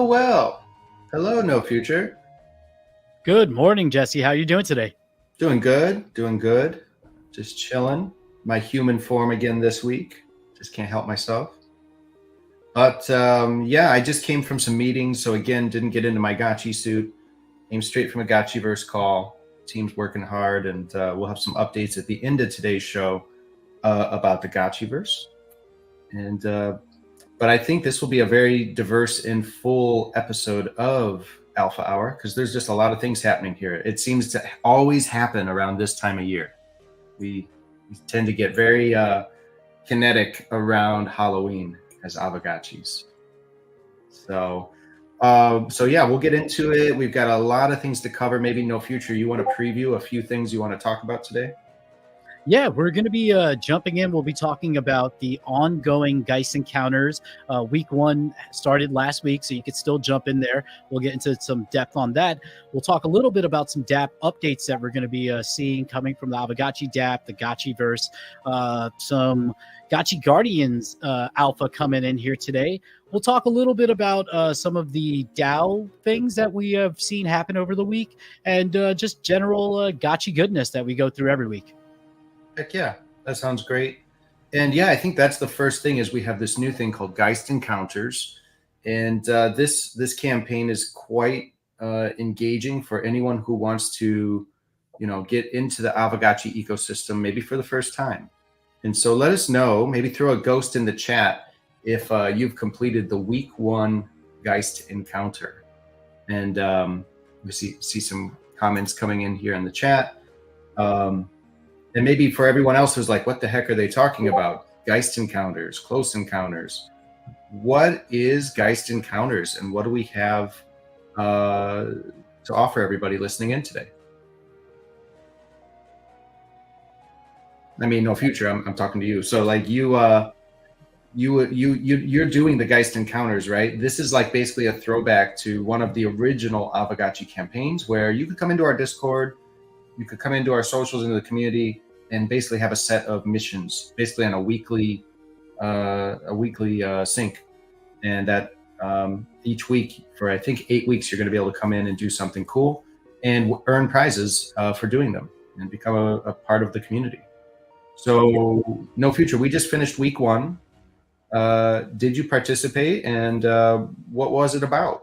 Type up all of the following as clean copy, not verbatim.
Well. Hello, No Future. Good morning, Jesse. How are you doing today? Doing good. Just chilling. My human form again this week. Just can't help myself. But yeah, I just came from some meetings, so again, didn't get into my Gotchi suit. Came straight from a Gotchiverse call. Team's working hard, and we'll have some updates at the end of today's show about the Gotchiverse. And but I think this will be a very diverse and full episode of Alpha Hour because there's just a lot of things happening here. It seems to always happen around this time of year. We tend to get very kinetic around Halloween as Aavegotchis. So yeah, we'll get into it. We've got a lot of things to cover. Maybe No Future, you want to preview a few things you want to talk about today? Yeah, we're going to be jumping in. We'll be talking about the ongoing Geist encounters. Week 1 started last week, so you could still jump in there. We'll get into some depth on that. We'll talk a little bit about some DAP updates that we're going to be seeing coming from the Aavegotchi DAP, the Gotchiverse, some Gotchi Guardians Alpha coming in here today. We'll talk a little bit about some of the DAO things that we have seen happen over the week and just general Gotchi goodness that we go through every week. Heck yeah, that sounds great. And yeah, I think that's the first thing is we have this new thing called Geist Encounters. And this campaign is quite engaging for anyone who wants to, get into the Aavegotchi ecosystem, maybe for the first time. And so let us know, maybe throw a ghost in the chat if you've completed the week 1 Geist Encounter. And we see some comments coming in here in the chat. And maybe for everyone else who's like, what the heck are they talking about? Geist encounters, close encounters. What is Geist encounters and what do we have to offer everybody listening in today? I mean, No Future, I'm talking to you. So like you're doing the Geist encounters, right? This is like basically a throwback to one of the original Aavegotchi campaigns where you could come into our Discord, you could come into our socials, into the community, and basically have a set of missions, basically on a weekly sync, and that each week for I think 8 weeks you're going to be able to come in and do something cool and earn prizes for doing them and become a part of the community. So No Future, we just finished week 1. Did you participate, and what was it about?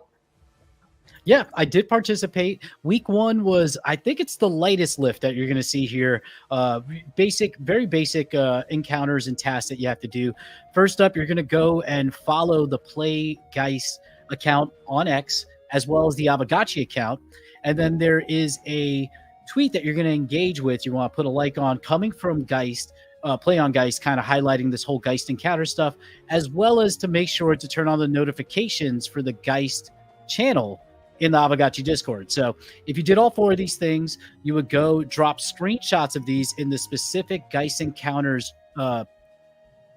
Yeah, I did participate. Week 1 was, I think it's the lightest lift that you're going to see here. Very basic encounters and tasks that you have to do. First up, you're going to go and follow the Play Geist account on X, as well as the Aavegotchi account. And then there is a tweet that you're going to engage with. You want to put a like on, coming from Geist, Play on Geist, kind of highlighting this whole Geist encounter stuff, as well as to make sure to turn on the notifications for the Geist channel in the Aavegotchi Discord. So if you did all 4 of these things, you would go drop screenshots of these in the specific Geist Encounters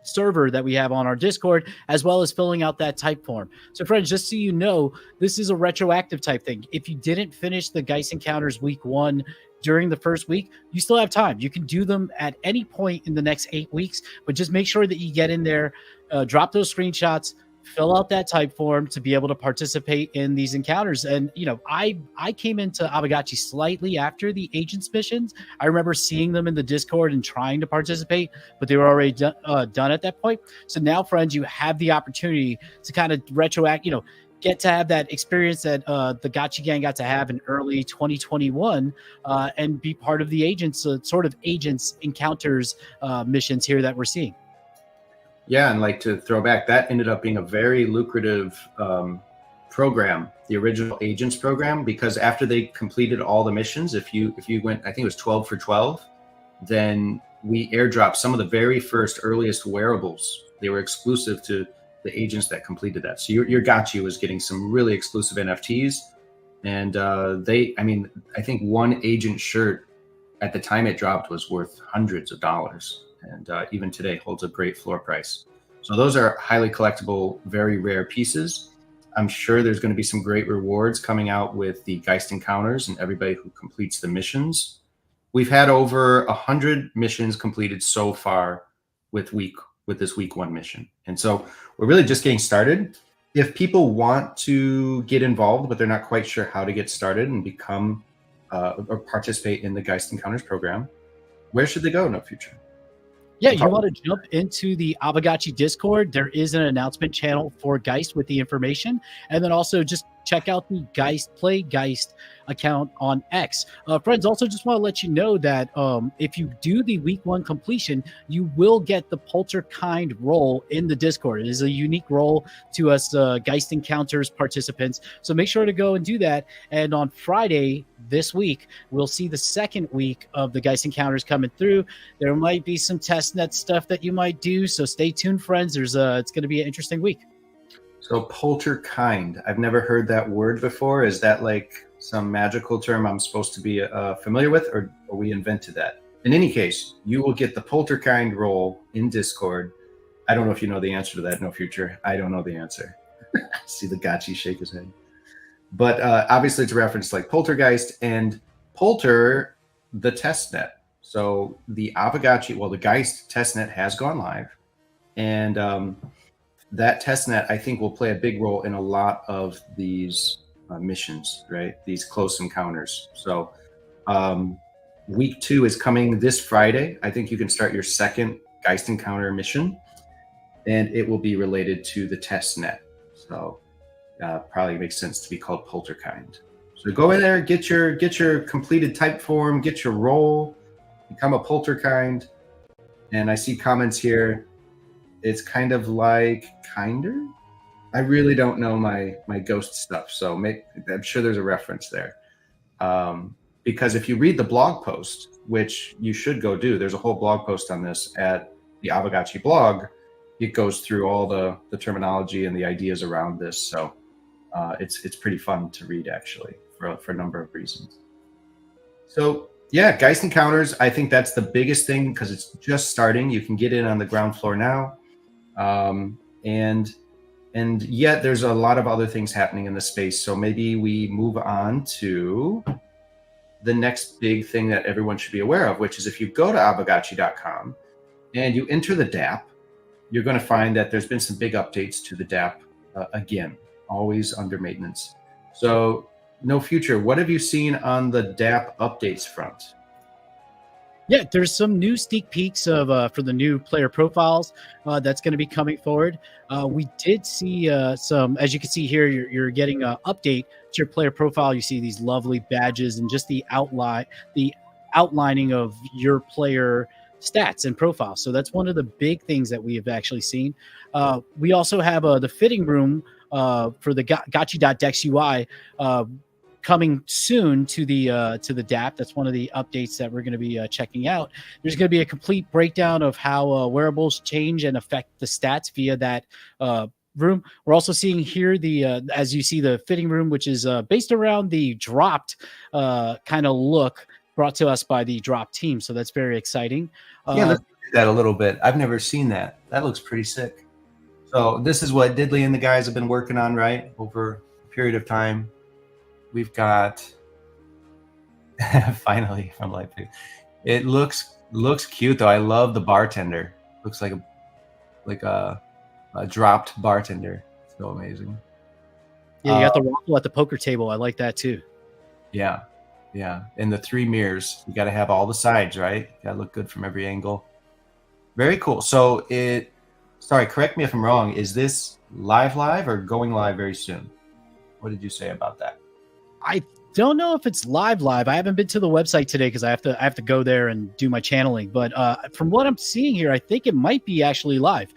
server that we have on our Discord, as well as filling out that type form. So friends, just so you know, this is a retroactive type thing. If you didn't finish the Geist Encounters week 1 during the first week, you still have time. You can do them at any point in the next 8 weeks, but just make sure that you get in there, drop those screenshots, fill out that type form to be able to participate in these encounters. And, I came into Aavegotchi slightly after the agents missions. I remember seeing them in the Discord and trying to participate, but they were already done at that point. So now, friends, you have the opportunity to kind of retroact, get to have that experience that the Gotchi gang got to have in early 2021 and be part of the agents, sort of agents encounters missions here that we're seeing. Yeah, and like to throw back, that ended up being a very lucrative program, the original agents program, because after they completed all the missions, if you went, I think it was 12 for 12, then we airdropped some of the very first earliest wearables. They were exclusive to the agents that completed that. So your Gotchi was getting some really exclusive NFTs, and I think one agent shirt at the time it dropped was worth hundreds of dollars. And even today holds a great floor price. So those are highly collectible, very rare pieces. I'm sure there's going to be some great rewards coming out with the Geist encounters and everybody who completes the missions. We've had over 100 missions completed so far with this week 1 mission. And so we're really just getting started. if people want to get involved, but they're not quite sure how to get started and become or participate in the Geist Encounters program, where should they go, No Future? Yeah, you want to jump into the Aavegotchi Discord. There is an announcement channel for Geist with the information. And then also just check out the Geist Play Geist account on X. Friends, also just want to let you know that if you do the week 1 completion, you will get the Polterkind role in the Discord. It is a unique role to us Geist Encounters participants. So make sure to go and do that. And on Friday this week, we'll see the second week of the Geist Encounters coming through. There might be some testnet stuff that you might do, so stay tuned, friends. It's going to be an interesting week. So Polterkind, I've never heard that word before. Is that like some magical term I'm supposed to be familiar with, or we invented that? In any case, you will get the Polterkind role in Discord. I don't know if you know the answer to that, No Future. I don't know the answer. See the Gotchi shake his head. But obviously it's a reference like Poltergeist and Polter, the testnet. So the Aavegotchi, well, the Geist testnet has gone live. And that testnet, I think, will play a big role in a lot of these missions, right? These close encounters. So week 2 is coming this Friday. I think you can start your second Geist encounter mission, and it will be related to the testnet. So probably makes sense to be called Polterkind. So go in there, get your completed type form, get your role, become a Polterkind. And I see comments here. It's kind of like Kinder. I really don't know my ghost stuff, so I'm sure there's a reference there. Because if you read the blog post, which you should go do, there's a whole blog post on this at the Aavegotchi blog. It goes through all the terminology and the ideas around this. So it's pretty fun to read, actually, for a number of reasons. So yeah, Geist Encounters, I think that's the biggest thing because it's just starting. You can get in on the ground floor now. And yet there's a lot of other things happening in the space. So maybe we move on to the next big thing that everyone should be aware of, which is if you go to Aavegotchi.com and you enter the DApp, you're going to find that there's been some big updates to the DApp again, always under maintenance. So No Future, what have you seen on the DApp updates front? Yeah, there's some new sneak peeks of for the new player profiles that's going to be coming forward. We did see some, as you can see here, you're getting an update to your player profile. You see these lovely badges and just the outlining of your player stats and profile. So that's one of the big things that we have actually seen. We also have the fitting room for the Gotchi.dex UI coming soon to the DApp. That's one of the updates that we're going to be checking out. There's going to be a complete breakdown of how wearables change and affect the stats via that room. We're also seeing here as you see the fitting room, which is based around the dropped kind of look brought to us by the drop team. So that's very exciting. Yeah, let's do that a little bit. I've never seen that. That looks pretty sick. So this is what Diddley and the guys have been working on, right? Over a period of time. We've got finally from Light Pig. It looks cute though. I love the bartender. Looks like a dropped bartender. So amazing. Yeah, you got the waffle at the poker table. I like that too. Yeah. And the 3 mirrors. You got to have all the sides, right? Got to look good from every angle. Very cool. So sorry, correct me if I'm wrong. Is this live or going live very soon? What did you say about that? I don't know if it's live. I haven't been to the website today because I have to go there and do my channeling. But from what I'm seeing here, I think it might be actually live.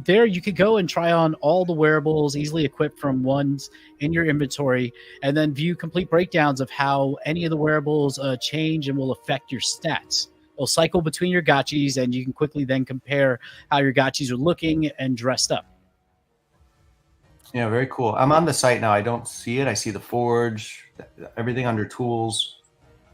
There you could go and try on all the wearables, easily equipped from ones in your inventory, and then view complete breakdowns of how any of the wearables change and will affect your stats. It'll cycle between your gotchis, and you can quickly then compare how your gotchis are looking and dressed up. Yeah, very cool. I'm on the site now. I don't see it. I see the forge, everything under tools.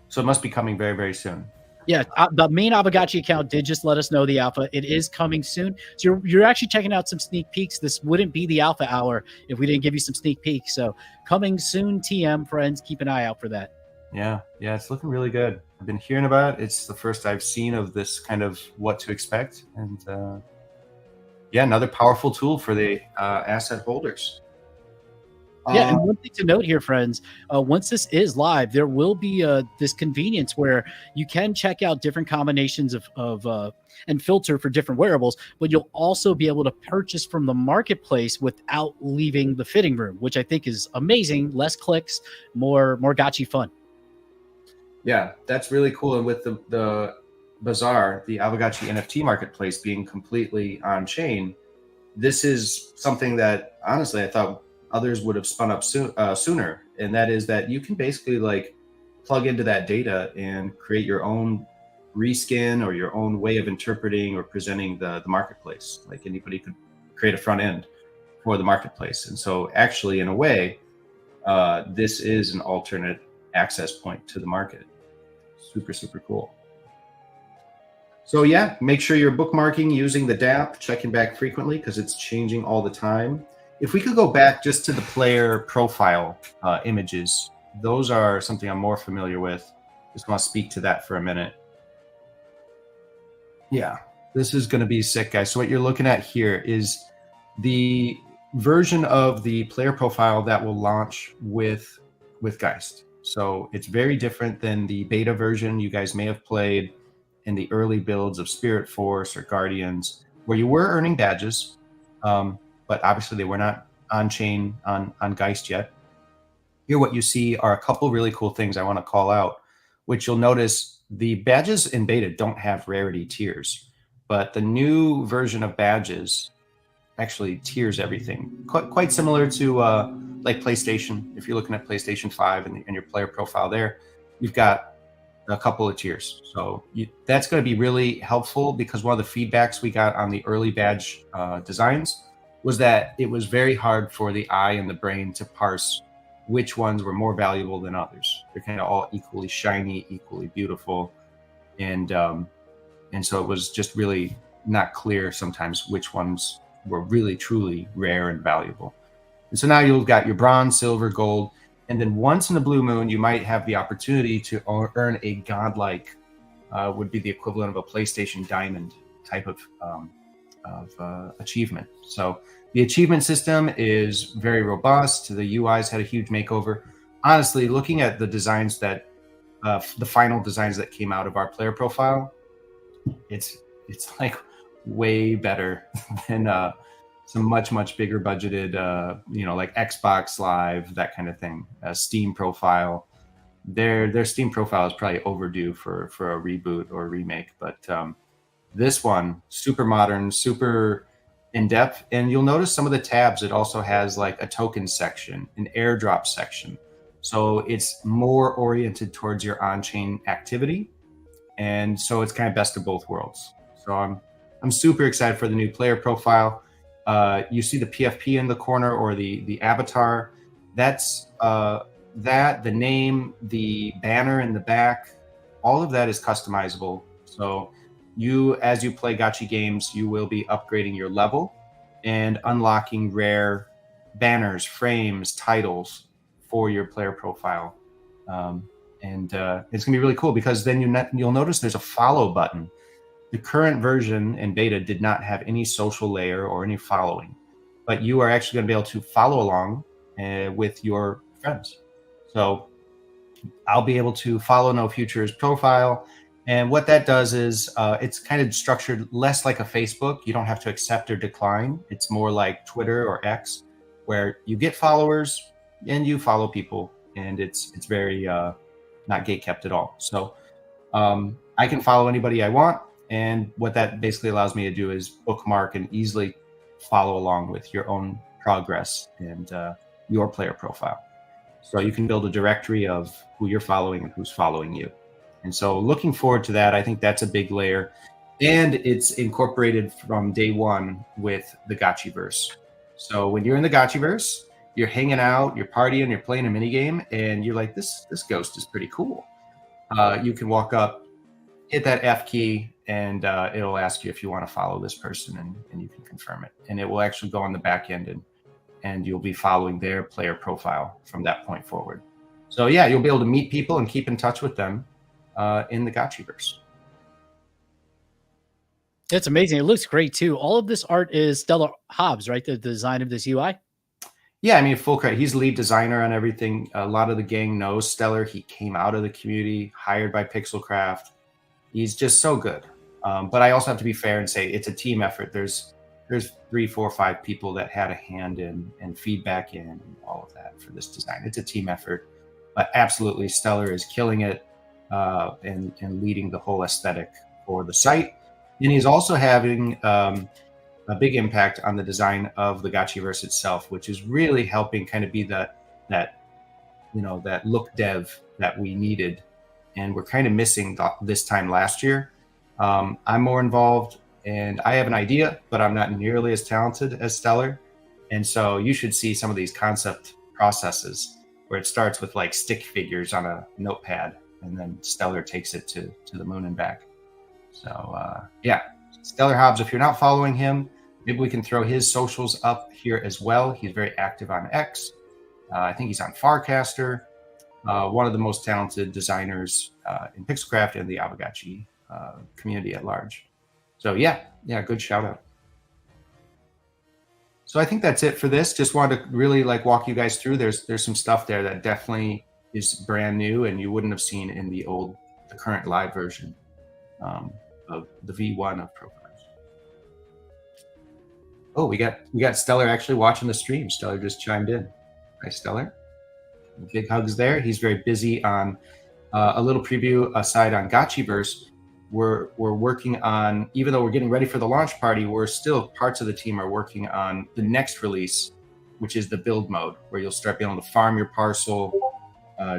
So it must be coming very, very soon. Yeah, the main Aavegotchi account did just let us know the alpha. It is coming soon. So you're actually checking out some sneak peeks. This wouldn't be the alpha hour if we didn't give you some sneak peeks. So coming soon, TM friends. Keep an eye out for that. Yeah, it's looking really good. I've been hearing about it. It's the first I've seen of this kind of what to expect. And yeah, another powerful tool for the asset holders. Yeah, and one thing to note here, friends, once this is live, there will be this convenience where you can check out different combinations of and filter for different wearables, but you'll also be able to purchase from the marketplace without leaving the fitting room, which I think is amazing. Less clicks, more Gotchi fun. Yeah, that's really cool. And with the Bazaar, the Aavegotchi NFT marketplace being completely on chain, this is something that honestly I thought others would have spun up sooner. And that is that you can basically like plug into that data and create your own reskin or your own way of interpreting or presenting the marketplace. Like anybody could create a front end for the marketplace. And so actually, in a way, this is an alternate access point to the market. Super, super cool. So yeah, make sure you're bookmarking using the DApp, checking back frequently because it's changing all the time. If we could go back just to the player profile images, those are something I'm more familiar with. Just want to speak to that for a minute. Yeah, this is going to be sick, guys. So what you're looking at here is the version of the player profile that will launch with Geist. So it's very different than the beta version you guys may have played in the early builds of Spirit Force or Guardians, where you were earning badges, but obviously they were not on chain on Geist yet. Here, what you see are a couple really cool things I want to call out, which you'll notice the badges in beta don't have rarity tiers, but the new version of badges actually tiers everything. Quite similar to like PlayStation. If you're looking at PlayStation 5 and your player profile there, you've got a couple of tiers. So that's going to be really helpful because one of the feedbacks we got on the early badge designs was that it was very hard for the eye and the brain to parse which ones were more valuable than others. They're kind of all equally shiny, equally beautiful. And so it was just really not clear sometimes which ones were really, truly rare and valuable. And so now you've got your bronze, silver, gold, and then once in the blue moon, you might have the opportunity to earn a godlike, would be the equivalent of a PlayStation Diamond type of achievement. So the achievement system is very robust. The UI's had a huge makeover. Honestly, looking at the designs that, the final designs that came out of our player profile, it's like way better than some much bigger budgeted, like Xbox Live, that kind of thing. Steam profile, their Steam profile is probably overdue for a reboot or a remake. But this one, super modern, super in depth, and you'll notice some of the tabs. It also has like a token section, an airdrop section, so it's more oriented towards your on-chain activity, and so it's kind of best of both worlds. So I'm super excited for the new player profile. You see the PFP in the corner or the avatar. That's the name, the banner in the back. All of that is customizable. So as you play Gotchi games, you will be upgrading your level and unlocking rare banners, frames, titles for your player profile. And it's gonna be really cool because then you'll notice there's a follow button. The current version in beta did not have any social layer or any following, but you are actually going to be able to follow along with your friends. So I'll be able to follow No Future's profile. And what that does is it's kind of structured less like a Facebook. You don't have to accept or decline. It's more like Twitter or X, where you get followers and you follow people. And it's very not gatekept at all. So I can follow anybody I want. And what that basically allows me to do is bookmark and easily follow along with your own progress and your player profile. So you can build a directory of who you're following and who's following you. And so looking forward to that. I think that's a big layer. And it's incorporated from day one with the Gotchiverse. So when you're in the Gotchiverse, you're hanging out, you're partying, you're playing a minigame, and you're like, this ghost is pretty cool. You can walk up, hit that F key, and it'll ask you if you want to follow this person, and you can confirm it. And it will actually go on the back end, and you'll be following their player profile from that point forward. So yeah, you'll be able to meet people and keep in touch with them in the Gotchiverse. It's amazing. It looks great too. All of this art is Stella Hobbs, right? The design of this UI. Yeah, I mean, full credit. He's lead designer on everything. A lot of the gang knows Stellar. He came out of the community, hired by Pixelcraft. He's just so good. But I also have to be fair and say it's a team effort. There's 3, 4, 5 people that had a hand in and feedback in and all of that for this design. It's a team effort. But absolutely, Stellar is killing it and leading the whole aesthetic for the site. And he's also having a big impact on the design of the Gotchiverse itself, which is really helping kind of be that look dev that we needed, and we're kind of missing this time last year. I'm more involved, and I have an idea, but I'm not nearly as talented as Stellar, and so you should see some of these concept processes where it starts with like stick figures on a notepad, and then Stellar takes it to the moon and back. So yeah, Stellar Hobbs. If you're not following him, maybe we can throw his socials up here as well. He's very active on X. I think he's on Farcaster. One of the most talented designers in Pixelcraft and the Aavegotchi community at large. So yeah, good shout out. So I think that's it for this. Just wanted to really walk you guys through. There's some stuff there that definitely is brand new and you wouldn't have seen in the current live version of the V1 of Profiles. Oh, we got Stellar actually watching the stream. Stellar just chimed in. Hi, Stellar. Big hugs there. He's very busy on a little preview aside on Gotchiverse. We're working on, even though we're getting ready for the launch party, we're still, parts of the team are working on the next release, which is the build mode, where you'll start being able to farm your parcel,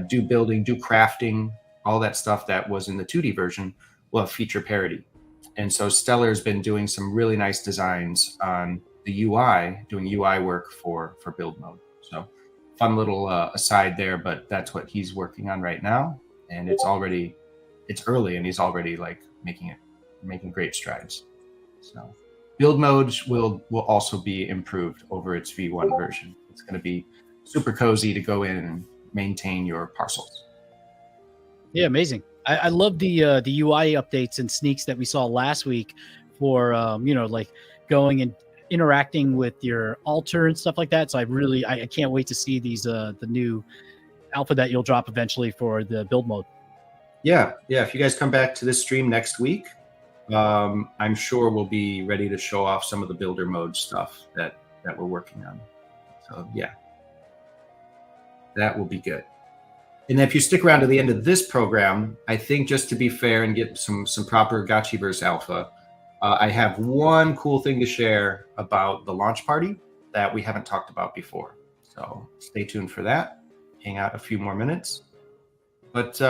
do building, do crafting, all that stuff that was in the 2D version will have feature parity. And so Stellar's been doing some really nice designs on the UI, doing UI work for build mode. So fun little aside there, but that's what he's working on right now. And it's early and he's already making great strides. So build modes will also be improved over its V1 version. It's going to be super cozy to go in and maintain your parcels. Yeah, amazing. I love the UI updates and sneaks that we saw last week for going and interacting with your altar and stuff like that. So I can't wait to see these the new alpha that you'll drop eventually for the build mode. Yeah. If you guys come back to this stream next week, I'm sure we'll be ready to show off some of the builder mode stuff that we're working on. So yeah, that will be good. And if you stick around to the end of this program, I think just to be fair and get some proper Gotchiverse alpha, I have one cool thing to share about the launch party that we haven't talked about before. So stay tuned for that. Hang out a few more minutes. But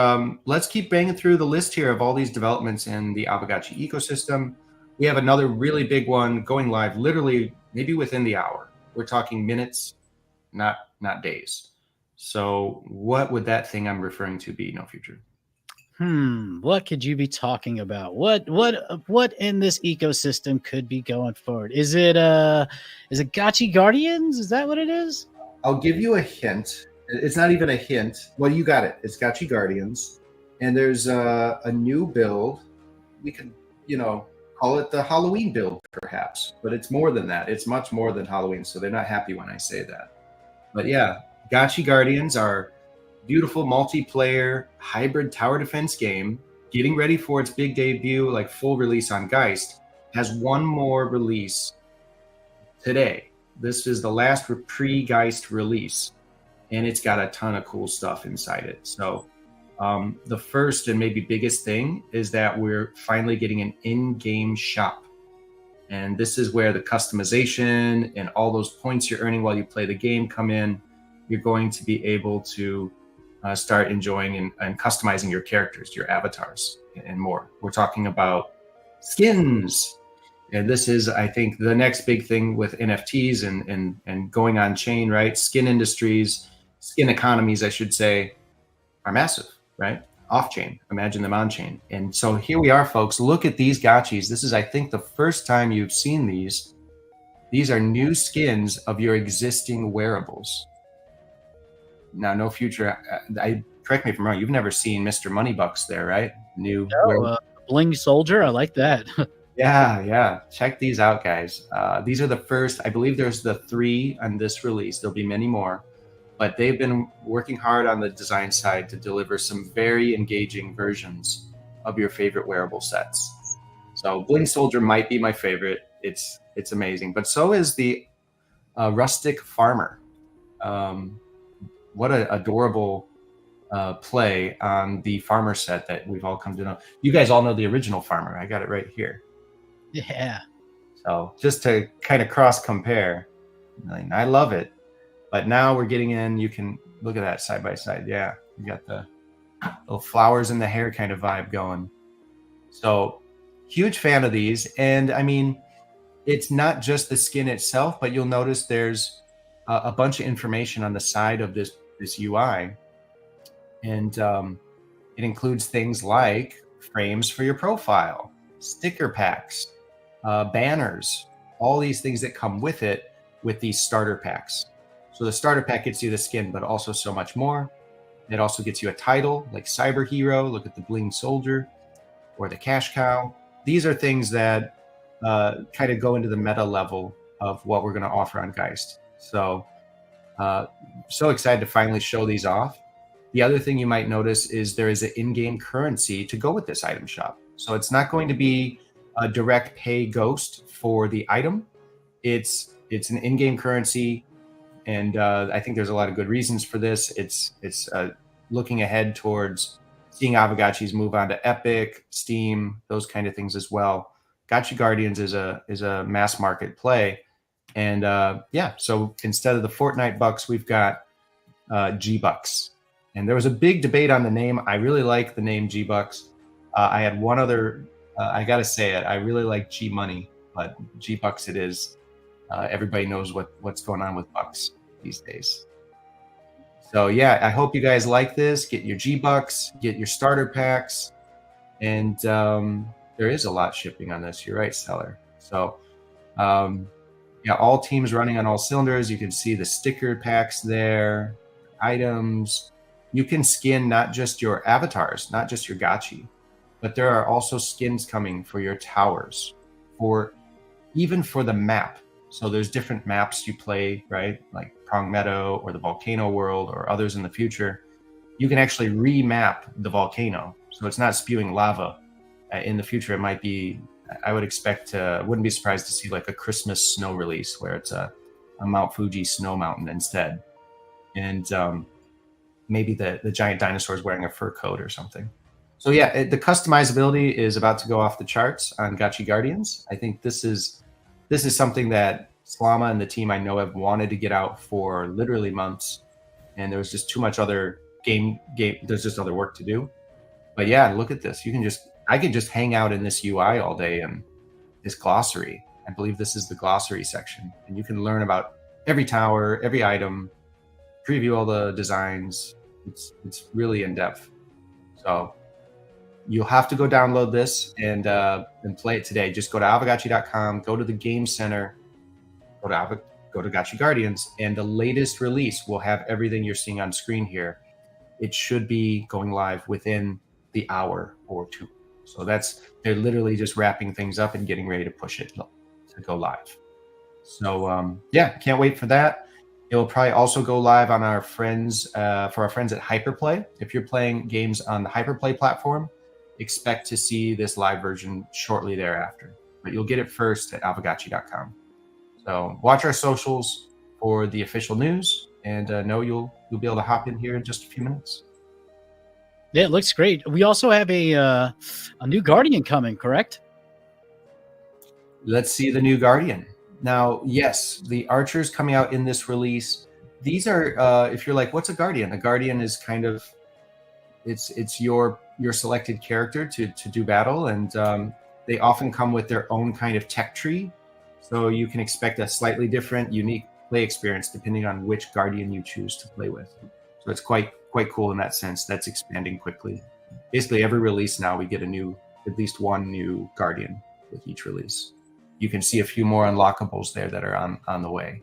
let's keep banging through the list here of all these developments in the Aavegotchi ecosystem. We have another really big one going live literally maybe within the hour. We're talking minutes, not days. So what would that thing I'm referring to be, No Future? What could you be talking about? What in this ecosystem could be going forward? Is it Gotchi Guardians? Is that what it is? I'll give you a hint. It's not even a hint. Well, you got it. It's Gotchi Guardians. And there's a new build. We could, call it the Halloween build, perhaps. But it's more than that. It's much more than Halloween. So they're not happy when I say that. But yeah, Gotchi Guardians are beautiful multiplayer hybrid tower defense game getting ready for its big debut, full release on Geist. Has one more release today. This is the last pre-Geist release. And it's got a ton of cool stuff inside it. So the first and maybe biggest thing is that we're finally getting an in-game shop. And this is where the customization and all those points you're earning while you play the game come in. You're going to be able to start enjoying and customizing your characters, your avatars, and more. We're talking about skins. And this is, I think, the next big thing with NFTs and going on chain, right? Skin industries, skin economies, I should say, are massive, right? Off chain. Imagine them on chain. And so here we are, folks. Look at these gotchis. This is, I think, the first time you've seen these. These are new skins of your existing wearables. Now, No Future, correct me if I'm wrong, you've never seen Mr. Moneybucks there, right? New Bling Soldier. I like that. Yeah. Check these out, guys. These are the first. I believe there's the 3 on this release. There'll be many more, but they've been working hard on the design side to deliver some very engaging versions of your favorite wearable sets. So Bling Soldier might be my favorite. It's amazing, but so is the Rustic Farmer. What an adorable play on the farmer set that we've all come to know. You guys all know the original farmer. I got it right here. Yeah. So just to kind of cross compare, I love it. But now we're getting in, you can look at that side by side. Yeah, you got the little flowers in the hair kind of vibe going. So huge fan of these. And I mean, it's not just the skin itself, but you'll notice there's a bunch of information on the side of this UI. And it includes things like frames for your profile, sticker packs, banners, all these things that come with it with these starter packs. So the starter pack gets you the skin, but also so much more. It also gets you a title like Cyber Hero. Look at the Bling Soldier or the Cash Cow. These are things that kind of go into the meta level of what we're going to offer on Geist. So excited to finally show these off. The other thing you might notice is there is an in-game currency to go with this item shop. So it's not going to be a direct pay ghost for the item. It's an in-game currency, and I think there's a lot of good reasons for this. It's looking ahead towards seeing Aavegotchis move on to Epic, Steam, those kind of things as well. Gotchi Guardians is a mass market play, and so instead of the Fortnite bucks, we've got G bucks. And there was a big debate on the name. I really like the name G bucks. I had one other. I gotta say it. I really like G money, but G bucks it is. Everybody knows what's going on with bucks these days. So yeah, I hope you guys like this. Get your G bucks, get your starter packs, and there is a lot shipping on this. You're right, Stellar. So all teams running on all cylinders. You can see the sticker packs there, items. You can skin not just your avatars, not just your Gotchi, but there are also skins coming for your towers, even for the map. So there's different maps you play, right? Like Prong Meadow or the Volcano World or others in the future. You can actually remap the volcano. So it's not spewing lava. In the future, it might be, I would expect, wouldn't be surprised to see like a Christmas snow release where it's a Mount Fuji snow mountain instead. And maybe the giant dinosaurs wearing a fur coat or something. So yeah, the customizability is about to go off the charts on Gotchi Guardians. I think this is something that Slama and the team I know have wanted to get out for literally months, and there was just too much other game. There's just other work to do. But yeah, look at this. I could just hang out in this UI all day and this glossary. I believe this is the glossary section, and you can learn about every tower, every item, preview all the designs. It's really in depth. So you'll have to go download this and play it today. Just go to Aavegotchi.com, go to the Game Center, go to Gotchi Guardians, and the latest release will have everything you're seeing on screen here. It should be going live within the hour or two. So they're literally just wrapping things up and getting ready to push it to go live. So can't wait for that. It will probably also go live on our friends at Hyperplay. If you're playing games on the Hyperplay platform, expect to see this live version shortly thereafter. But you'll get it first at Aavegotchi.com. So watch our socials for the official news, and know you'll be able to hop in here in just a few minutes. Yeah, it looks great. We also have a new Guardian coming, correct? Let's see the new Guardian. Now, yes, the archers coming out in this release. These are, if you're like, what's a Guardian? A Guardian is kind of, it's your selected character to do battle, and they often come with their own kind of tech tree. So you can expect a slightly different, unique play experience depending on which Guardian you choose to play with. So it's quite cool in that sense. That's expanding quickly. Basically, every release now we get at least one new Guardian with each release. You can see a few more unlockables there that are on the way.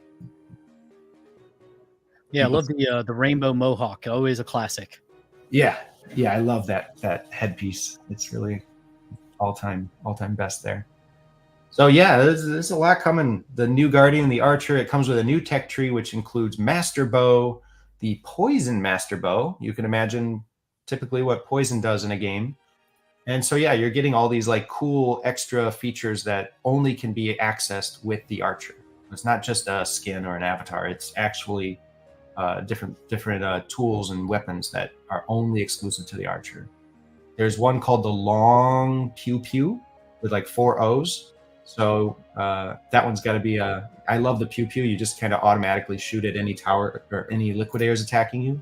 Yeah, I love the rainbow mohawk. Always a classic. Yeah, I love that headpiece. It's really all time best there. So yeah, there's a lot coming. The new Guardian, the Archer, it comes with a new tech tree, which includes Master Bow, the Poison Master Bow. You can imagine typically what Poison does in a game. And so yeah, you're getting all these like cool extra features that only can be accessed with the Archer. It's not just a skin or an avatar. It's actually different tools and weapons that are only exclusive to the Archer. There's one called the Long Pew Pew with like 4 O's. So that one's got to be I love the Pew Pew. You just kind of automatically shoot at any tower or any liquidators attacking you.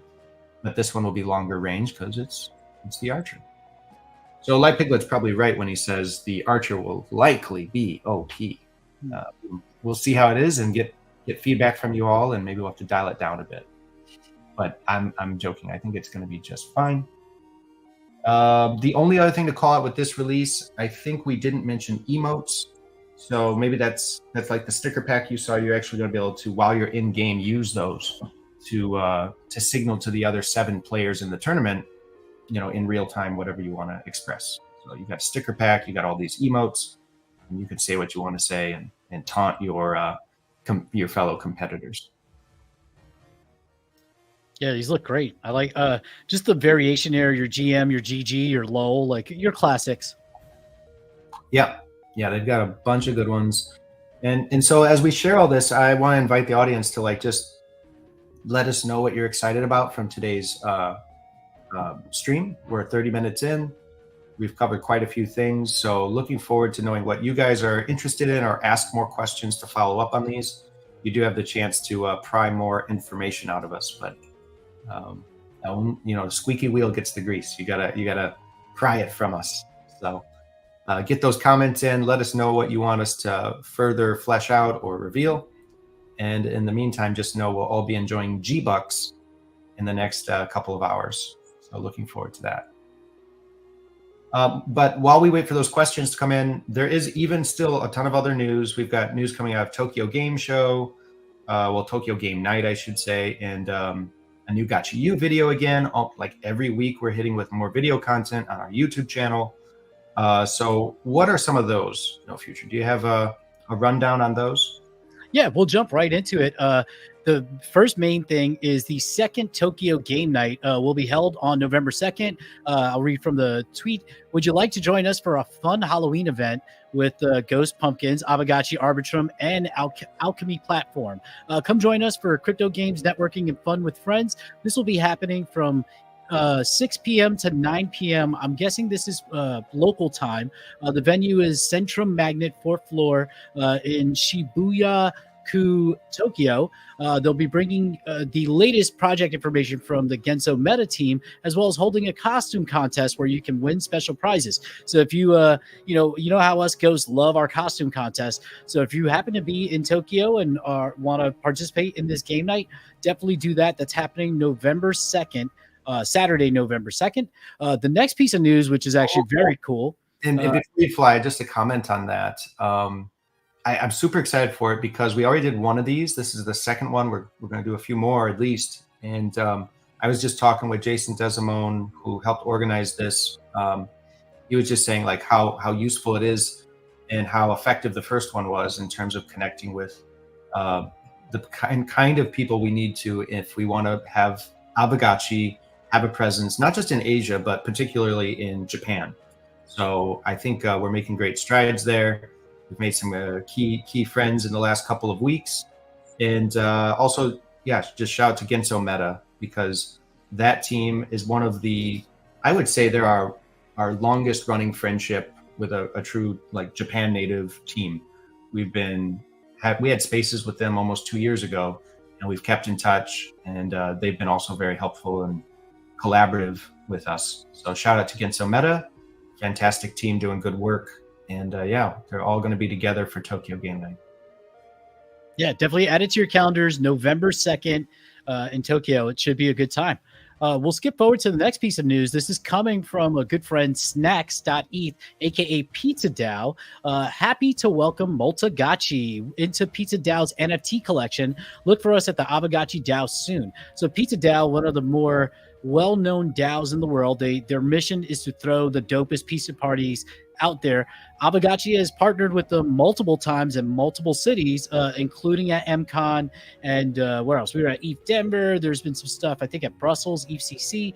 But this one will be longer range because it's the Archer. So Light Piglet's probably right when he says the Archer will likely be OP. We'll see how it is and get feedback from you all, and maybe we'll have to dial it down a bit. But I'm joking. I think it's going to be just fine. The only other thing to call out with this release, I think we didn't mention emotes. So maybe that's like the sticker pack you saw. You're actually going to be able to, while you're in game, use those to signal to the other 7 players in the tournament, in real time, whatever you want to express. So you got a sticker pack, you got all these emotes, and you can say what you want to say and taunt your fellow competitors. Yeah, these look great. I like just the variation there, your GM, your GG, your LOL, like your classics. Yeah, they've got a bunch of good ones. And so as we share all this, I want to invite the audience to like just let us know what you're excited about from today's stream. We're 30 minutes in. We've covered quite a few things. So looking forward to knowing what you guys are interested in or ask more questions to follow up on these. You do have the chance to pry more information out of us, but squeaky wheel gets the grease. You gotta pry it from us. So get those comments in. Let us know what you want us to further flesh out or reveal. And in the meantime, just know we'll all be enjoying G-Bucks in the next couple of hours. So looking forward to that. But while we wait for those questions to come in, there is even still a ton of other news. We've got news coming out of Tokyo Game Show, Tokyo Game Night, I should say, and a new Gotchi U video again. Like every week, we're hitting with more video content on our YouTube channel. So what are some of those, Future? Do you have a rundown on those? Yeah, we'll jump right into it. The first main thing is the second Tokyo Game Night will be held on November 2nd. I'll read from the tweet. Would you like to join us for a fun Halloween event with Ghost Pumpkins, Aavegotchi Arbitrum, and Alchemy Platform? Come join us for crypto games, networking, and fun with friends. This will be happening from 6 p.m. to 9 p.m. I'm guessing this is local time. The venue is Centrum Magnet 4th floor in Shibuya-ku, Tokyo. They'll be bringing the latest project information from the Genso Meta team, as well as holding a costume contest where you can win special prizes. So if you, you know how us ghosts love our costume contest. So if you happen to be in Tokyo and want to participate in this game night, definitely do that. That's happening November 2nd. Saturday, November 2nd. The next piece of news, which is actually very cool. And before you fly, just to comment on that, I'm super excited for it because we already did one of these. This is the second one. We're going to do a few more at least. And I was just talking with Jason Desimone, who helped organize this. He was just saying like how useful it is and how effective the first one was in terms of connecting with the kind of people we need to if we want to have Aavegotchi have a presence, not just in Asia, but particularly in Japan. So I think we're making great strides there. We've made some key friends in the last couple of weeks. And also, just shout out to Genso Meta, because that team is one of I would say they're our longest running friendship with a true like Japan native team. We had spaces with them almost 2 years ago, and we've kept in touch, and they've been also very helpful and collaborative with us. So shout out to Genso Meta, fantastic team doing good work. And they're all going to be together for Tokyo Game Night. Yeah, definitely add it to your calendars. November 2nd in Tokyo. It should be a good time. We'll skip forward to the next piece of news. This is coming from a good friend, Snacks.eth, aka Pizza DAO. Happy to welcome Malta Gotchi into Pizza DAO's NFT collection. Look for us at the Aavegotchi DAO soon. So Pizza DAO, one of the more well-known DAOs in the world, their mission is to throw the dopest pizza parties out there. Aavegotchi has partnered with them multiple times in multiple cities, including at MCon and where else? We were at ETH Denver. There's been some stuff, I think, at Brussels, EFCC.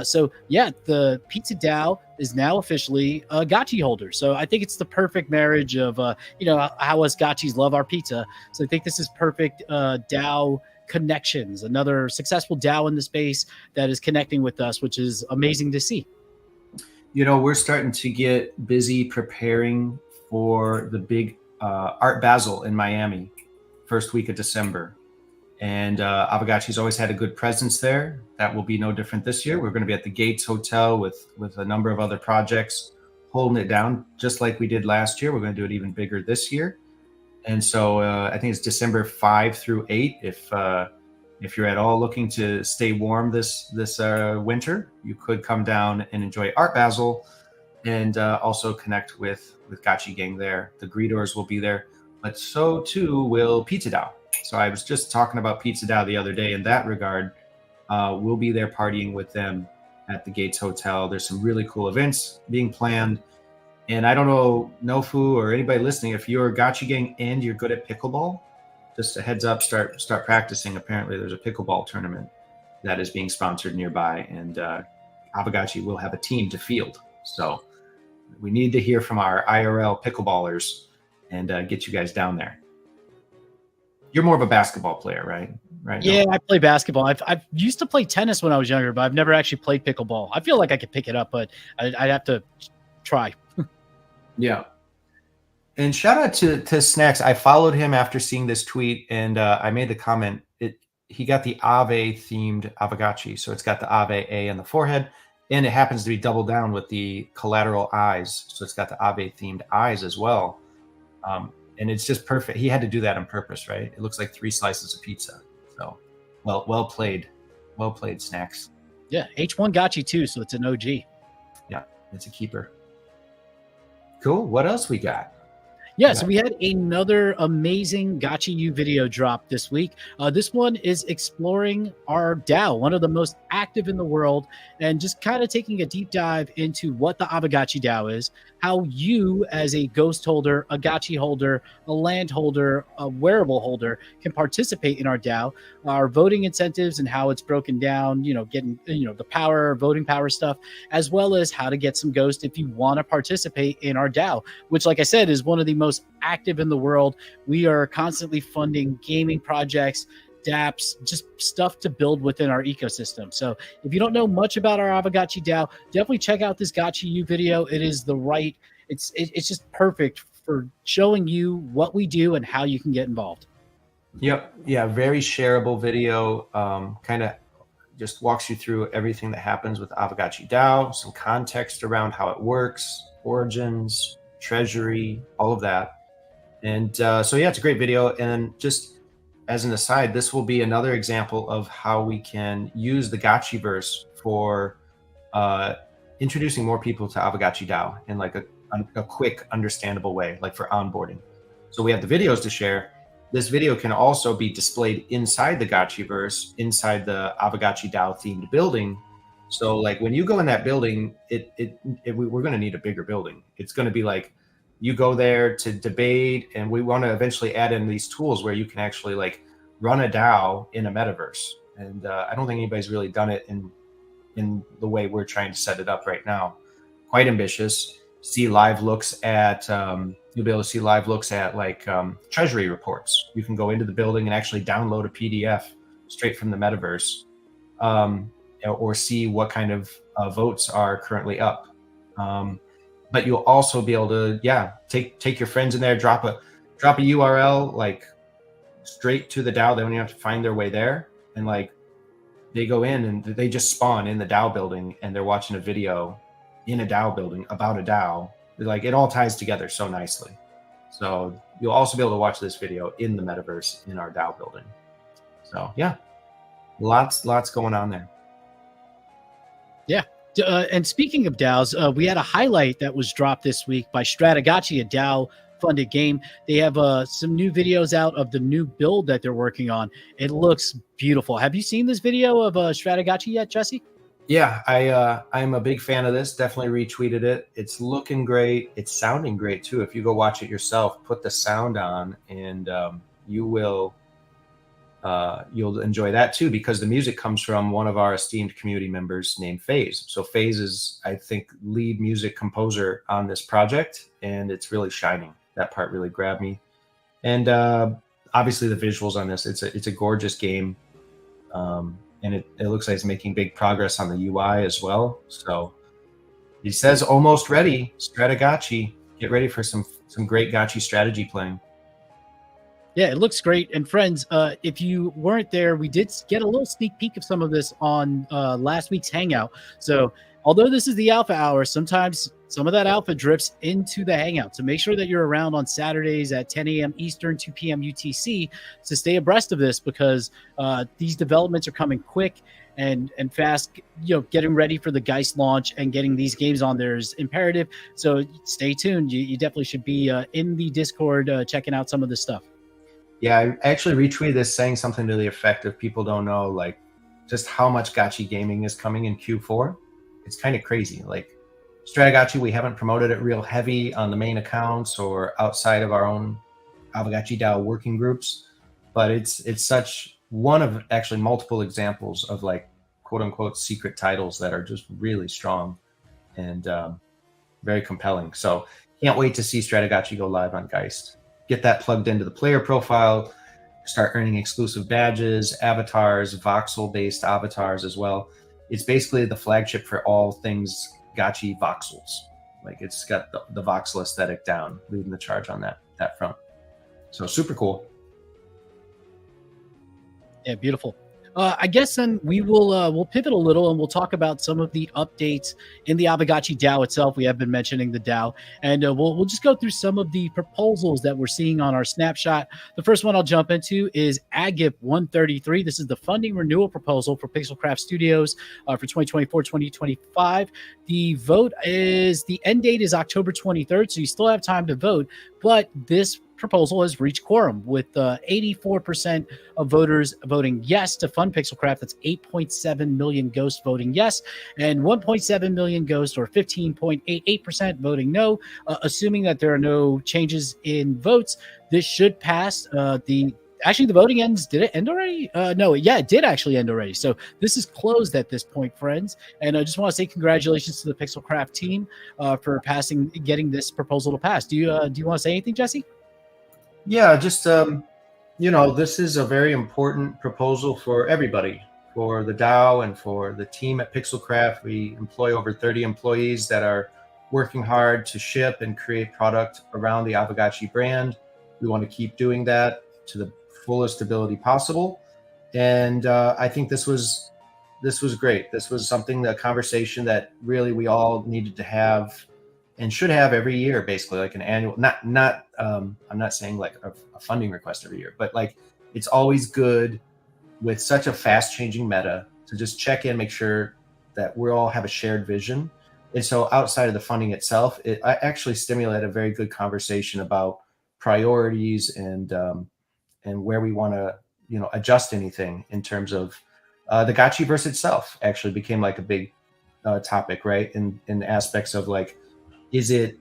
So yeah, the Pizza DAO is now officially a Gotchi holder. So I think it's the perfect marriage of, how us Gotchis love our pizza. So I think this is perfect DAO connections, another successful DAO in the space that is connecting with us, which is amazing to see. We're starting to get busy preparing for the big Art Basel in Miami, first week of December. And Aavegotchi's always had a good presence there. That will be no different this year. We're going to be at the Gates Hotel with a number of other projects, holding it down just like we did last year. We're going to do it even bigger this year. And so I think it's December 5 through 8. If you're at all looking to stay warm this winter, you could come down and enjoy Art Basel and also connect with Gotchi Gang there. The greeters will be there, but so too will Pizza DAO. So I was just talking about Pizza DAO the other day in that regard. We'll be there partying with them at the Gates Hotel. There's some really cool events being planned. And I don't know, Nofu or anybody listening, if you're a Gotchi Gang and you're good at pickleball, just a heads up, start practicing. Apparently there's a pickleball tournament that is being sponsored nearby, and Aavegotchi will have a team to field. So we need to hear from our IRL pickleballers and get you guys down there. You're more of a basketball player, right? Right. Yeah, I play basketball. I've used to play tennis when I was younger, but I've never actually played pickleball. I feel like I could pick it up, but I'd have to try. Yeah. And shout out to Snacks. I followed him after seeing this tweet, and I made the comment. He got the Aave themed Aavegotchi, so it's got the Aave A on the forehead, and it happens to be doubled down with the collateral eyes, so it's got the Aave themed eyes as well. And it's just perfect. He had to do that on purpose, right? It looks like 3 slices of pizza. So, well played, Snacks. Yeah, H1 Gotchi too, so it's an OG. Yeah, it's a keeper. Cool. What else we got? Yeah, so we had another amazing Gotchi U video drop this week. This one is exploring our DAO, one of the most active in the world, and just kind of taking a deep dive into what the Aavegotchi DAO is, how you as a ghost holder, a Gotchi holder, a land holder, a wearable holder can participate in our DAO, our voting incentives and how it's broken down, getting, the power, voting power stuff, as well as how to get some ghost if you want to participate in our DAO, which, like I said, is one of the most active in the world. We are constantly funding gaming projects, dApps, just stuff to build within our ecosystem. So if you don't know much about our Aavegotchi DAO, definitely check out this Gotchi U video. It is it's just perfect for showing you what we do and how you can get involved. Yep. Yeah. Very shareable video. Kind of just walks you through everything that happens with Aavegotchi DAO, some context around how it works, origins, treasury, all of that. And so yeah, it's a great video. And just as an aside, this will be another example of how we can use the Gotchiverse for introducing more people to Aavegotchi DAO in like a quick, understandable way, like for onboarding. So we have the videos to share. This video can also be displayed inside the Gotchiverse, inside the Aavegotchi DAO themed building. So like when you go in that building, we're going to need a bigger building. It's going to be like, you go there to debate, and we want to eventually add in these tools where you can actually like run a DAO in a metaverse. And I don't think anybody's really done it in the way we're trying to set it up right now. Quite ambitious. See live looks at, you'll be able to see live looks at like treasury reports. You can go into the building and actually download a PDF straight from the metaverse, or see what kind of votes are currently up. But you'll also be able to, take your friends in there, drop a URL like straight to the DAO. They don't even have to find their way there, and like they go in and they just spawn in the DAO building, and they're watching a video in a DAO building about a DAO. Like it all ties together so nicely. So you'll also be able to watch this video in the metaverse in our DAO building. So yeah, lots going on there. Yeah. And speaking of DAOs, we had a highlight that was dropped this week by Aavegotchi, a DAO funded game. They have some new videos out of the new build that they're working on. It looks beautiful. Have you seen this video of Aavegotchi yet, Jesse? Yeah, I'm a big fan of this. Definitely retweeted it. It's looking great. It's sounding great too. If you go watch it yourself, put the sound on, and you will you'll enjoy that too, because the music comes from one of our esteemed community members named FaZe. So FaZe is, I think, lead music composer on this project, and it's really shining. That part really grabbed me. And obviously the visuals on this, it's a gorgeous game. And it looks like it's making big progress on the UI as well. So he says almost ready. Gotchi. Get ready for some great Gotchi strategy playing. Yeah, it looks great. And friends, if you weren't there, we did get a little sneak peek of some of this on last week's Hangout. So although this is the alpha hour, sometimes some of that alpha drips into the Hangout. So make sure that you're around on Saturdays at 10 a.m. Eastern, 2 p.m. UTC to stay abreast of this, because these developments are coming quick and fast. You know, getting ready for the Geist launch and getting these games on there is imperative. So stay tuned. You definitely should be in the Discord checking out some of this stuff. Yeah, I actually retweeted this saying something to the effect of, people don't know like just how much Gotchi gaming is coming in Q4. It's kind of crazy. Like Gotchi, we haven't promoted it real heavy on the main accounts or outside of our own Aavegotchi DAO working groups, but it's such one of actually multiple examples of like quote unquote secret titles that are just really strong and very compelling. So can't wait to see Gotchi go live on Geist. Get that plugged into the player profile, start earning exclusive badges, avatars, voxel-based avatars as well. It's basically the flagship for all things Gotchi voxels. Like it's got the voxel aesthetic down, leading the charge on that front. So super cool. Yeah, beautiful. I guess then we'll pivot a little and we'll talk about some of the updates in the Aavegotchi DAO itself. We have been mentioning the DAO, and we'll just go through some of the proposals that we're seeing on our snapshot. The first one I'll jump into is AGIP 133. This is the funding renewal proposal for Pixelcraft Studios for 2024-2025. The vote is, the end date is October 23rd, so you still have time to vote, but this proposal has reached quorum with 84% of voters voting yes to fund Pixelcraft. That's 8.7 million ghosts voting yes, and 1.7 million ghosts, or 15.88%, voting no. Assuming that there are no changes in votes, this should pass. Actually, the voting ends. Did it end already? No, yeah, it did actually end already. So this is closed at this point, friends. And I just want to say congratulations to the Pixelcraft team for getting this proposal to pass. Do you want to say anything, Jesse? Yeah, just this is a very important proposal for everybody, for the DAO and for the team at Pixelcraft. We employ over 30 employees that are working hard to ship and create product around the Aavegotchi brand. We want to keep doing that to the fullest ability possible. And I think this was great. This was a conversation that really we all needed to have and should have every year, basically, like an annual, I'm not saying like a funding request every year, but like it's always good with such a fast changing meta to just check in, make sure that we all have a shared vision. And so outside of the funding itself, it actually stimulated a very good conversation about priorities and where we want to, adjust anything in terms of the Gotchiverse itself. Actually became like a big topic, right? In aspects of like, is it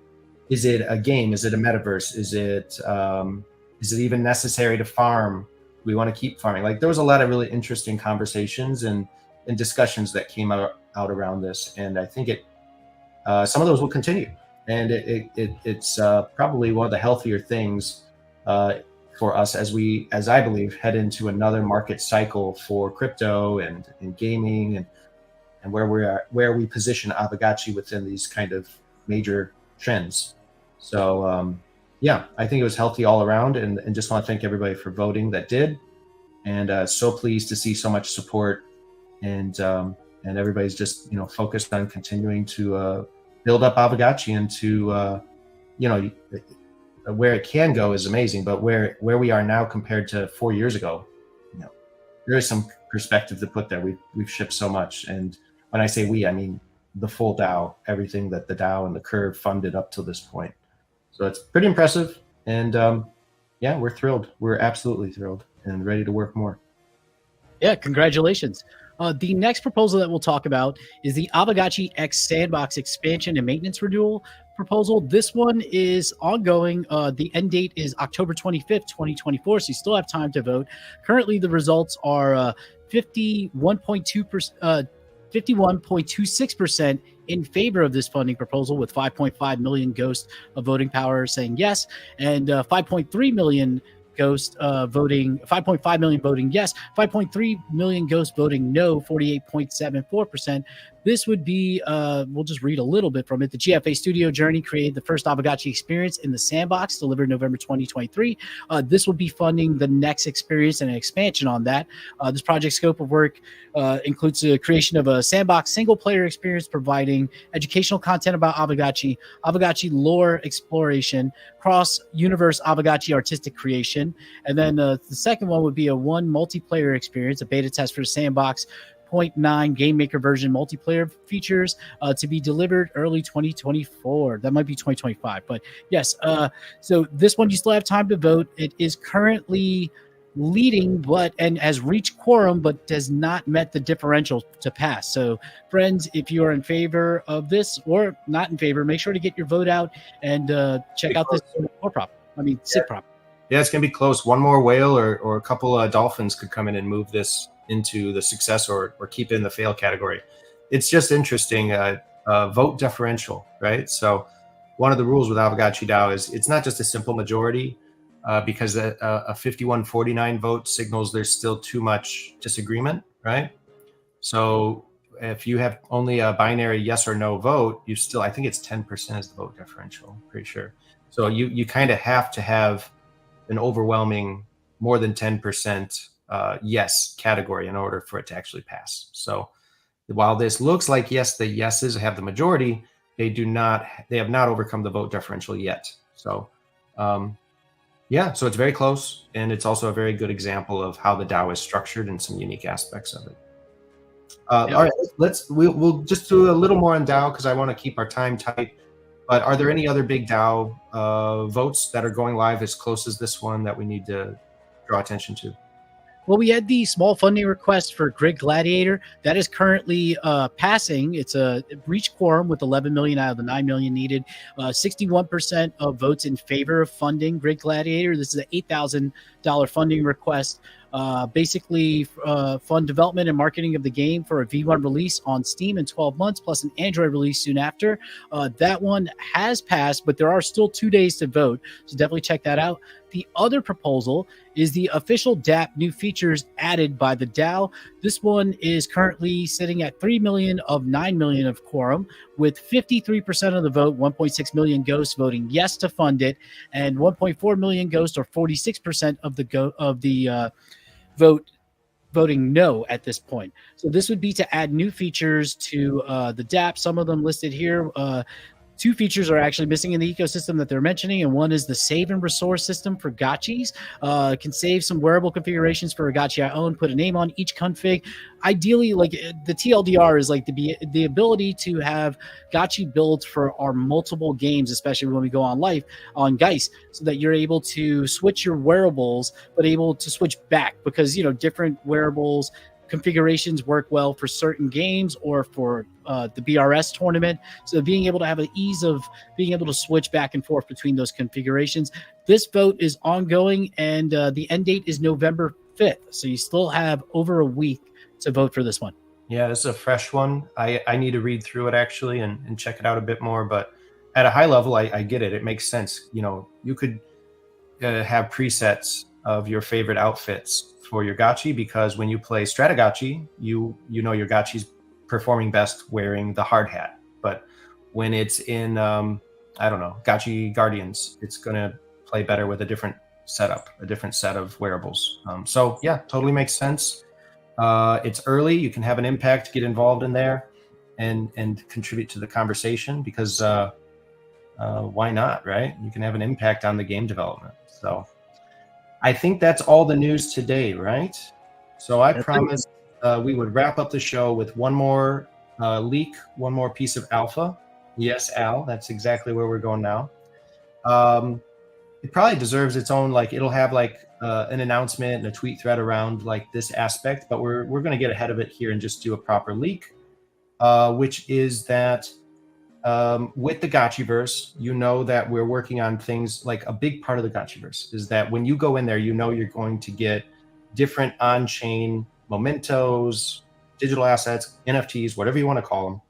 a game? Is it a metaverse? Is it even necessary to farm? We want to keep farming. Like there was a lot of really interesting conversations and discussions that came out around this, and I think some of those will continue. And it's probably one of the healthier things for us as I believe, head into another market cycle for crypto and gaming and where we position Aavegotchi within these kind of major trends. So yeah, I think it was healthy all around, and just want to thank everybody for voting that did, and so pleased to see so much support, and everybody's just focused on continuing to build up Aavegotchi into where it can go is amazing, but where we are now compared to 4 years ago, there is some perspective to put there. We've shipped so much, and when I say we, I mean the full DAO, everything that the DAO and the curve funded up to this point. So it's pretty impressive. And yeah, we're thrilled. We're absolutely thrilled and ready to work more. Yeah, congratulations. The next proposal that we'll talk about is the Aavegotchi X Sandbox expansion and maintenance renewal proposal. This one is ongoing. The end date is October 25th, 2024, so you still have time to vote. Currently, the results are 51.26% in favor of this funding proposal, with 5.5 million ghosts of voting power saying yes, and 5.3 million ghost voting, 5.5 million voting yes, 5.3 million ghosts voting no, 48.74%. This would be, we'll just read a little bit from it. The GFA Studio Journey created the first Aavegotchi experience in the sandbox, delivered November 2023. This will be funding the next experience and an expansion on that. This project scope of work includes the creation of a sandbox single-player experience, providing educational content about Aavegotchi, Aavegotchi lore exploration, cross-universe Aavegotchi artistic creation, and then the second one would be a one multiplayer experience, a beta test for the sandbox 0.9 game maker version multiplayer features to be delivered early 2024. That might be 2025, but yes. So this one you still have time to vote. It is currently leading, and has reached quorum, but has not met the differential to pass. So, friends, if you are in favor of this or not in favor, make sure to get your vote out and check out this SIG prop. Yeah, it's gonna be close. One more whale or a couple of dolphins could come in and move this into the success or keep it in the fail category. It's just interesting. Vote differential, right? So one of the rules with Aavegotchi DAO is it's not just a simple majority, because a 51-49 vote signals there's still too much disagreement, right? So if you have only a binary yes or no vote, you still, I think it's 10% is the vote differential, I'm pretty sure. So you kind of have to have an overwhelming more than 10% yes category in order for it to actually pass. So while this looks like yes, the yeses have the majority, they have not overcome the vote differential yet. So yeah, so it's very close, and it's also a very good example of how the DAO is structured and some unique aspects of it. All right, we'll just do a little more on DAO because I want to keep our time tight. But are there any other big DAO votes that are going live as close as this one that we need to draw attention to? Well, we had the small funding request for Grid Gladiator that is currently passing. It's a reached quorum with 11 million out of the 9 million needed. 61% of votes in favor of funding Grid Gladiator. This is an $8,000 funding request. Basically fund development and marketing of the game for a V1 release on Steam in 12 months, plus an Android release soon after. That one has passed, but there are still 2 days to vote, so definitely check that out. The other proposal is the official DApp new features added by the DAO. This one is currently sitting at 3 million of 9 million of quorum, with 53% of the vote, 1.6 million ghosts voting yes to fund it, and 1.4 million ghosts, or 46% of the vote voting no at this point. So this would be to add new features to the DApp. Some of them listed here. Two features are actually missing in the ecosystem that they're mentioning, and one is the save and resource system for Gotchis. Can save some wearable configurations for a Gotchi I own, put a name on each config. Ideally, like the TLDR is like the ability to have Gotchi builds for our multiple games, especially when we go on live on Geist, so that you're able to switch your wearables, but able to switch back because, you know, different wearables configurations work well for certain games or for the BRS tournament. So being able to have an ease of being able to switch back and forth between those configurations. This vote is ongoing, and the end date is November 5th. So you still have over a week to vote for this one. Yeah, this is a fresh one. I need to read through it actually and check it out a bit more. But at a high level, I get it. It makes sense. You know, you could have presets of your favorite outfits for your Gotchi, because when you play Stratagotchi, you know your Gotchi's performing best wearing the hard hat. But when it's in I don't know, Gotchi Guardians, it's gonna play better with a different setup, a different set of wearables. So yeah, totally makes sense. It's early, you can have an impact, get involved in there and contribute to the conversation, because why not, right? You can have an impact on the game development. So I think that's all the news today, right? So I promised we would wrap up the show with one more leak, one more piece of alpha. Yes, Al, that's exactly where we're going now. it probably deserves its own, like, it'll have like an announcement and a tweet thread around like this aspect, but we're going to get ahead of it here and just do a proper leak, which is that with the Gotchiverse, you know that we're working on things like a big part of the Gotchiverse is that when you go in there, you know you're going to get different on-chain mementos, digital assets, NFTs, whatever you want to call them.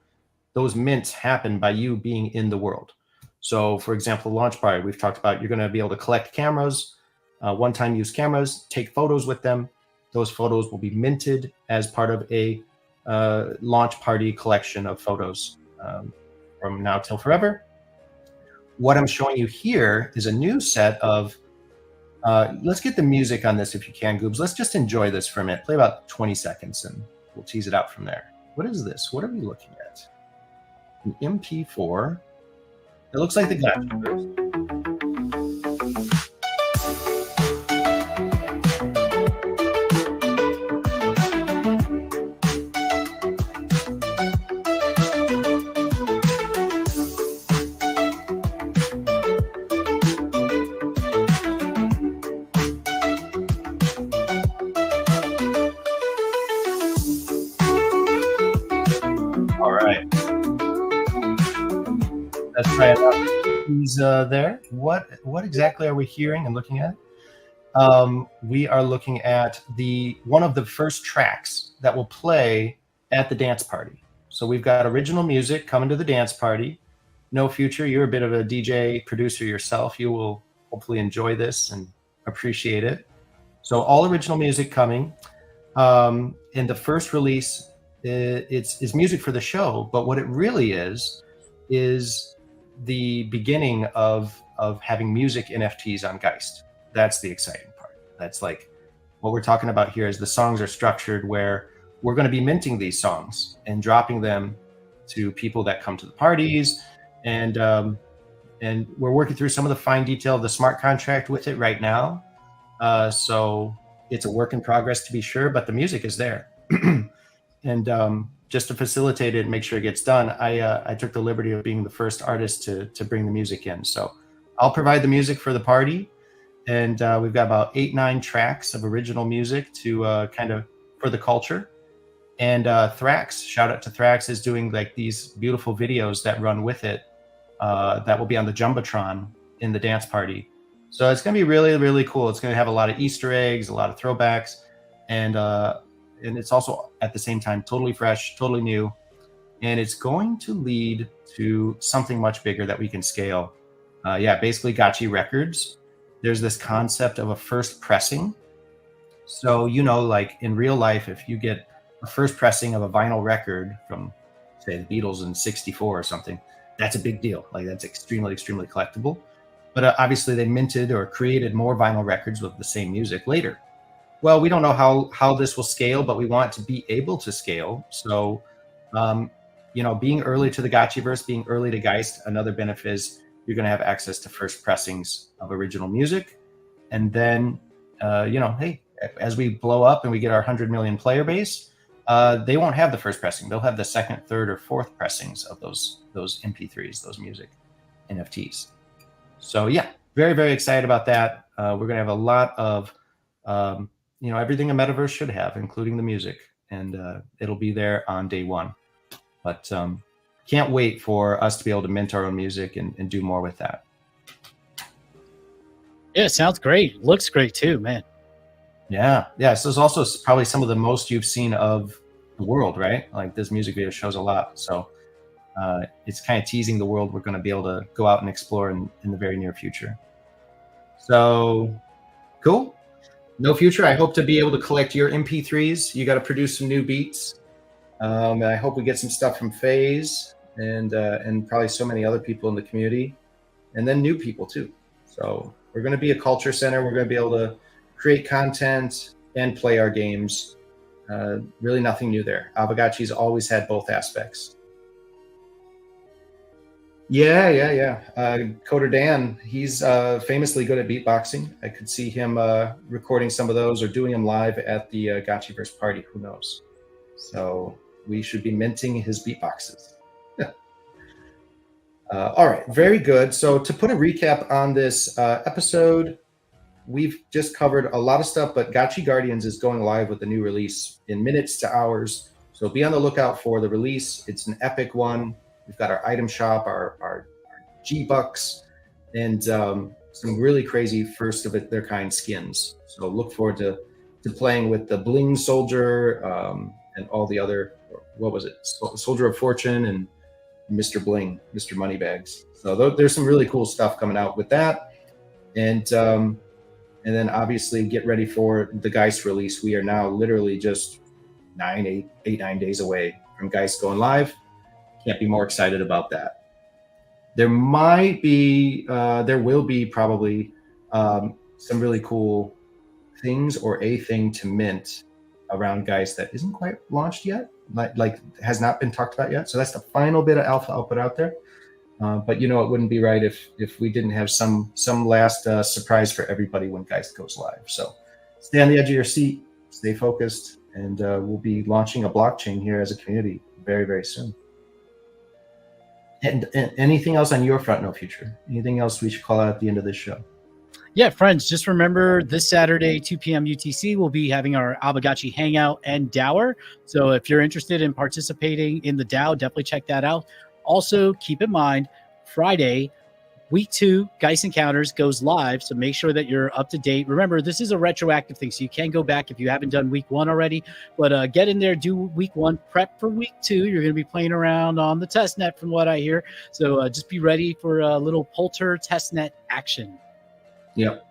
Those mints happen by you being in the world. So, for example, launch party, we've talked about, you're going to be able to collect cameras, one-time use cameras, take photos with them. Those photos will be minted as part of a launch party collection of photos from now till forever. What I'm showing you here is a new set of, let's get the music on this if you can, Goobs. Let's just enjoy this for a minute. Play about 20 seconds and we'll tease it out from there. What is this? What are we looking at? An MP4. It looks like the Gotchi. All right. Let's try it out. He's there. What exactly are we hearing and looking at? We are looking at one of the first tracks that will play at the dance party. So we've got original music coming to the dance party. No Future, you're a bit of a DJ producer yourself. You will hopefully enjoy this and appreciate it. So all original music coming. In the first release, it's music for the show, but what it really is the beginning of having music NFTs on Geist. That's the exciting part. That's like what we're talking about here is the songs are structured where we're going to be minting these songs and dropping them to people that come to the parties. And we're working through some of the fine detail of the smart contract with it right now. So it's a work in progress to be sure, but the music is there. And just to facilitate it and make sure it gets done, I took the liberty of being the first artist to bring the music in. So I'll provide the music for the party. And we've got about 8-9 tracks of original music to kind of for the culture. And Thrax, shout out to Thrax, is doing like these beautiful videos that run with it that will be on the Jumbotron in the dance party. So it's going to be really, really cool. It's going to have a lot of Easter eggs, a lot of throwbacks, and it's also at the same time totally fresh, totally new. And it's going to lead to something much bigger that we can scale. Basically Gotchi Records. There's this concept of a first pressing. So, like in real life, if you get a first pressing of a vinyl record from, say, the Beatles in '64 or something, that's a big deal. Like that's extremely, extremely collectible. But obviously they minted or created more vinyl records with the same music later. Well, we don't know how this will scale, but we want to be able to scale. So, being early to the Gotchiverse, being early to Geist, another benefit is you're going to have access to first pressings of original music. And then, hey, as we blow up and we get our 100 million player base, they won't have the first pressing. They'll have the second, third, or fourth pressings of those MP3s, those music NFTs. So, yeah, very, very excited about that. We're going to have a lot of, everything a metaverse should have, including the music. And it'll be there on day one. But can't wait for us to be able to mint our own music and do more with that. Yeah, it sounds great. Looks great too, man. Yeah. So it's also probably some of the most you've seen of the world, right? Like this music video shows a lot. So it's kind of teasing the world we're going to be able to go out and explore in the very near future. So cool. No Future, I hope to be able to collect your MP3s. You got to produce some new beats. And I hope we get some stuff from FaZe and probably so many other people in the community, and then new people too. So we're going to be a culture center. We're going to be able to create content and play our games. Really nothing new there. Aavegotchi's always had both aspects. Yeah. Coder Dan, he's famously good at beatboxing. I could see him recording some of those or doing them live at the Gotchiverse party. Who knows? So we should be minting his beatboxes. All right, very good. So to put a recap on this episode, we've just covered a lot of stuff, but Gotchi Guardians is going live with the new release in minutes to hours. So be on the lookout for the release. It's an epic one. We've got our item shop, our G-Bucks, and some really crazy first of their kind skins. So look forward to playing with the Bling Soldier and all the other, what was it? Soldier of Fortune and Mr. Bling, Mr. Moneybags. So there's some really cool stuff coming out with that. And then obviously get ready for the Geist release. We are now literally just 9 days away from Geist going live. Can't be more excited about that. There will be probably some really cool things or a thing to mint around Geist that isn't quite launched yet, like has not been talked about yet. So that's the final bit of alpha I'll put out there. But it wouldn't be right if we didn't have some last surprise for everybody when Geist goes live. So stay on the edge of your seat, stay focused, and we'll be launching a blockchain here as a community very, very soon. And anything else on your front, No Future? Anything else we should call out at the end of this show? Yeah, friends, just remember this Saturday, 2 p.m. UTC, we'll be having our Aavegotchi Hangout and Dower. So if you're interested in participating in the DAO, definitely check that out. Also, keep in mind, Friday, week 2, Geist Encounters goes live, so make sure that you're up to date. Remember, this is a retroactive thing, so you can go back if you haven't done week 1 already. But get in there, do week 1, prep for week 2. You're going to be playing around on the testnet, from what I hear. So just be ready for a little Polter testnet action. Yep.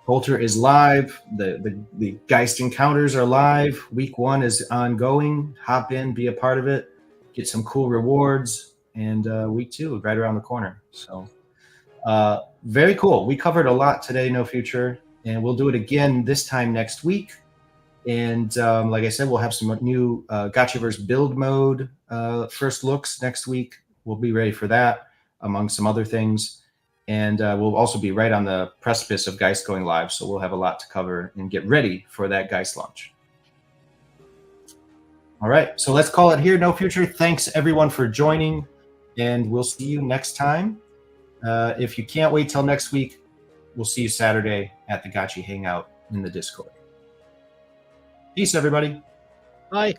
Polter is live. The Geist Encounters are live. Week 1 is ongoing. Hop in, be a part of it, get some cool rewards, and week 2 is right around the corner. So very cool. We covered a lot today, No Future, and we'll do it again this time next week. And like I said, we'll have some new Gotchiverse build mode first looks next week. We'll be ready for that, among some other things. And we'll also be right on the precipice of Geist going live, so we'll have a lot to cover and get ready for that Geist launch. All right, so let's call it here, No Future. Thanks, everyone, for joining, and we'll see you next time. If you can't wait till next week, we'll see you Saturday at the Gotchi Hangout in the Discord. Peace, everybody. Bye.